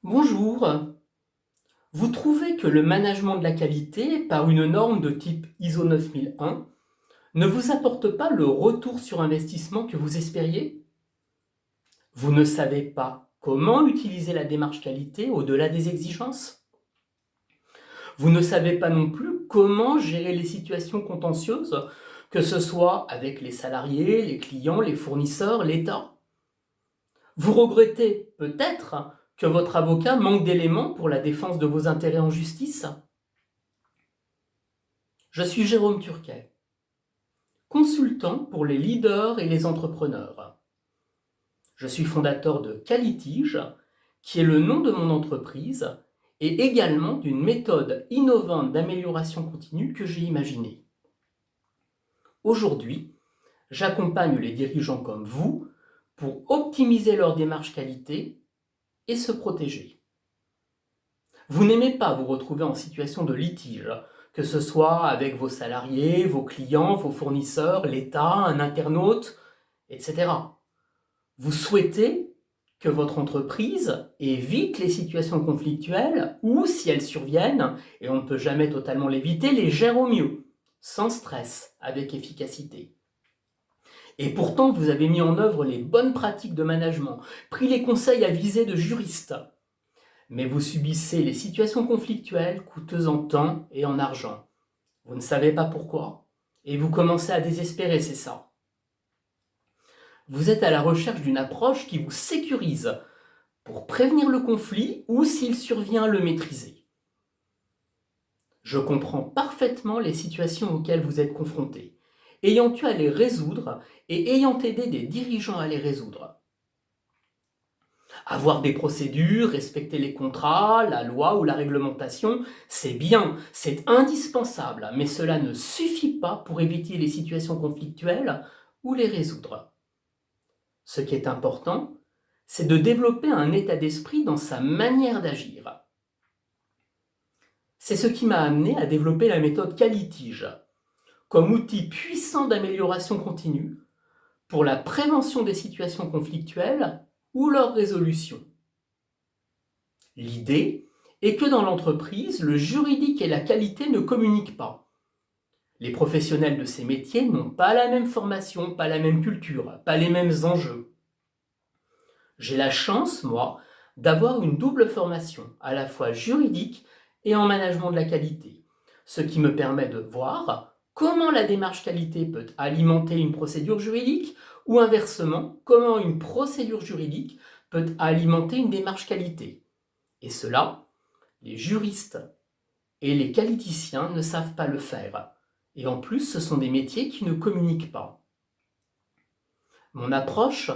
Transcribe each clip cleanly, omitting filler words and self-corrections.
Bonjour. Vous trouvez que le management de la qualité par une norme de type ISO 9001 ne vous apporte pas le retour sur investissement que vous espériez? Vous ne savez pas comment utiliser la démarche qualité au-delà des exigences? Vous ne savez pas non plus comment gérer les situations contentieuses, que ce soit avec les salariés, les clients, les fournisseurs, l'État? Vous regrettez peut-être que votre avocat manque d'éléments pour la défense de vos intérêts en justice? Je suis Jérôme Turquet, consultant pour les leaders et les entrepreneurs. Je suis fondateur de Qualitige, qui est le nom de mon entreprise, et également d'une méthode innovante d'amélioration continue que j'ai imaginée. Aujourd'hui, j'accompagne les dirigeants comme vous pour optimiser leur démarche qualité et se protéger. Vous n'aimez pas vous retrouver en situation de litige, que ce soit avec vos salariés, vos clients, vos fournisseurs, l'État, un internaute, etc. Vous souhaitez que votre entreprise évite les situations conflictuelles ou, si elles surviennent, et on ne peut jamais totalement l'éviter, les gère au mieux, sans stress, avec efficacité. Et pourtant, vous avez mis en œuvre les bonnes pratiques de management, pris les conseils avisés de juristes, mais vous subissez les situations conflictuelles coûteuses en temps et en argent. Vous ne savez pas pourquoi, et vous commencez à désespérer, c'est ça. Vous êtes à la recherche d'une approche qui vous sécurise pour prévenir le conflit ou, s'il survient, le maîtriser. Je comprends parfaitement les situations auxquelles vous êtes confrontés, ayant eu à les résoudre et ayant aidé des dirigeants à les résoudre. Avoir des procédures, respecter les contrats, la loi ou la réglementation, c'est bien, c'est indispensable, mais cela ne suffit pas pour éviter les situations conflictuelles ou les résoudre. Ce qui est important, c'est de développer un état d'esprit dans sa manière d'agir. C'est ce qui m'a amené à développer la méthode Qualitige, comme outil puissant d'amélioration continue pour la prévention des situations conflictuelles ou leur résolution. L'idée est que dans l'entreprise, le juridique et la qualité ne communiquent pas. Les professionnels de ces métiers n'ont pas la même formation, pas la même culture, pas les mêmes enjeux. J'ai la chance, moi, d'avoir une double formation, à la fois juridique et en management de la qualité, ce qui me permet de voir comment la démarche qualité peut alimenter une procédure juridique ou inversement, comment une procédure juridique peut alimenter une démarche qualité. Et cela, les juristes et les qualiticiens ne savent pas le faire. Et en plus, ce sont des métiers qui ne communiquent pas. Mon approche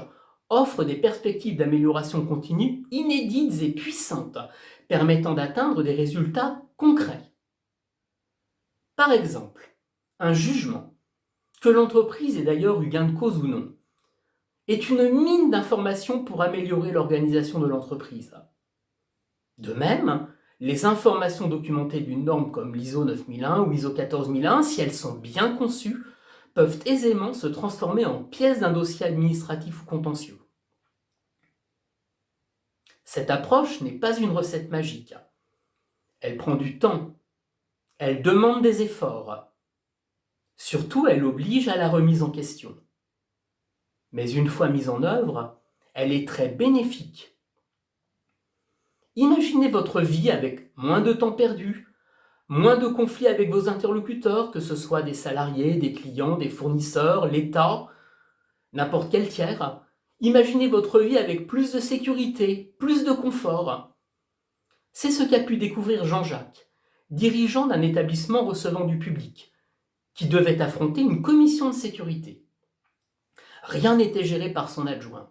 offre des perspectives d'amélioration continue inédites et puissantes, permettant d'atteindre des résultats concrets. Par exemple, un jugement, que l'entreprise ait d'ailleurs eu gain de cause ou non, est une mine d'informations pour améliorer l'organisation de l'entreprise. De même, les informations documentées d'une norme comme l'ISO 9001 ou ISO 14001, si elles sont bien conçues, peuvent aisément se transformer en pièces d'un dossier administratif ou contentieux. Cette approche n'est pas une recette magique. Elle prend du temps, elle demande des efforts. Surtout, elle oblige à la remise en question. Mais une fois mise en œuvre, elle est très bénéfique. Imaginez votre vie avec moins de temps perdu, moins de conflits avec vos interlocuteurs, que ce soit des salariés, des clients, des fournisseurs, l'État, n'importe quel tiers. Imaginez votre vie avec plus de sécurité, plus de confort. C'est ce qu'a pu découvrir Jean-Jacques, dirigeant d'un établissement recevant du public, qui devait affronter une commission de sécurité. Rien n'était géré par son adjoint.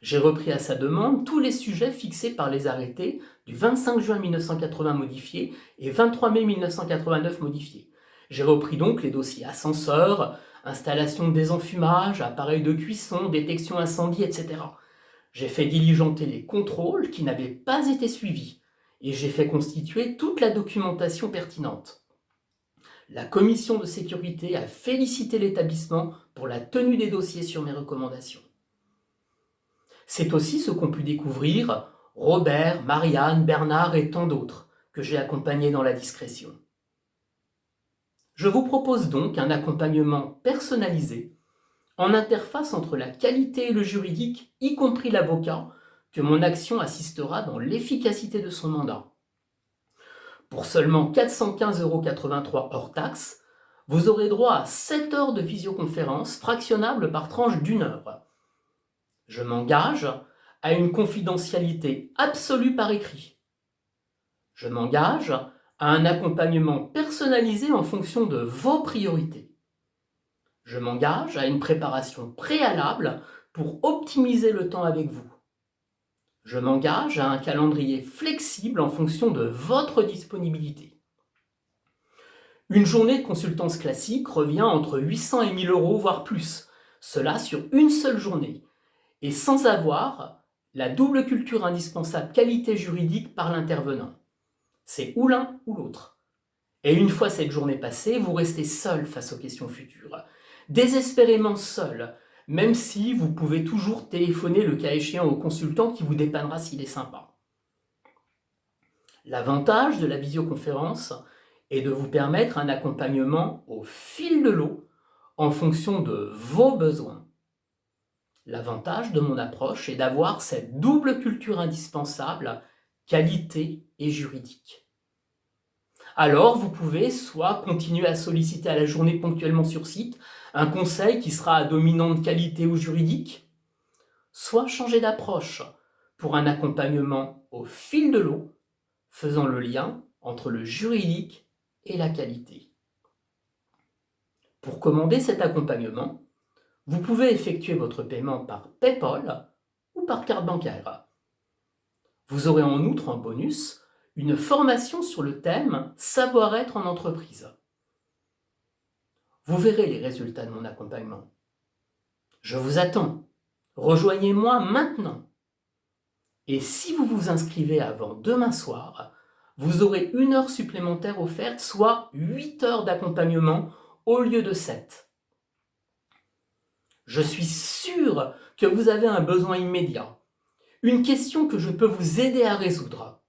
J'ai repris à sa demande tous les sujets fixés par les arrêtés du 25 juin 1980 modifiés et 23 mai 1989 modifiés. J'ai repris donc les dossiers ascenseur, installation de désenfumage, appareil de cuisson, détection incendie, etc. J'ai fait diligenter les contrôles qui n'avaient pas été suivis et j'ai fait constituer toute la documentation pertinente. La commission de sécurité a félicité l'établissement pour la tenue des dossiers sur mes recommandations. C'est aussi ce qu'ont pu découvrir Robert, Marianne, Bernard et tant d'autres que j'ai accompagnés dans la discrétion. Je vous propose donc un accompagnement personnalisé en interface entre la qualité et le juridique, y compris l'avocat, que mon action assistera dans l'efficacité de son mandat. Pour seulement 415,83 € hors taxe, vous aurez droit à 7 heures de visioconférence fractionnables par tranche d'1 heure. Je m'engage à une confidentialité absolue par écrit. Je m'engage à un accompagnement personnalisé en fonction de vos priorités. Je m'engage à une préparation préalable pour optimiser le temps avec vous. Je m'engage à un calendrier flexible en fonction de votre disponibilité. Une journée de consultance classique revient entre 800 et 1000 €, voire plus, cela sur une seule journée, et sans avoir la double culture indispensable qualité juridique par l'intervenant. C'est ou l'un ou l'autre. Et une fois cette journée passée, vous restez seul face aux questions futures, désespérément seul, même si vous pouvez toujours téléphoner le cas échéant au consultant qui vous dépannera s'il est sympa. L'avantage de la visioconférence est de vous permettre un accompagnement au fil de l'eau en fonction de vos besoins. L'avantage de mon approche est d'avoir cette double culture indispensable, qualité et juridique. Alors, vous pouvez soit continuer à solliciter à la journée ponctuellement sur site un conseil qui sera à dominante qualité ou juridique, soit changer d'approche pour un accompagnement au fil de l'eau, faisant le lien entre le juridique et la qualité. Pour commander cet accompagnement, vous pouvez effectuer votre paiement par PayPal ou par carte bancaire. Vous aurez en outre en bonus une formation sur le thème « Savoir-être en entreprise ». Vous verrez les résultats de mon accompagnement. Je vous attends. Rejoignez-moi maintenant. Et si vous vous inscrivez avant demain soir, vous aurez 1 heure supplémentaire offerte, soit 8 heures d'accompagnement au lieu de 7. Je suis sûr que vous avez un besoin immédiat, une question que je peux vous aider à résoudre.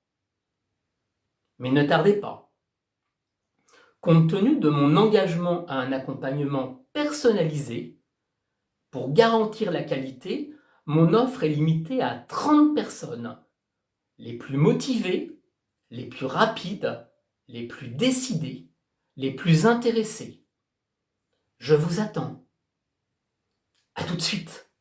Mais ne tardez pas. Compte tenu de mon engagement à un accompagnement personnalisé, pour garantir la qualité, mon offre est limitée à 30 personnes, les plus motivées, les plus rapides, les plus décidées, les plus intéressées. Je vous attends. À tout de suite.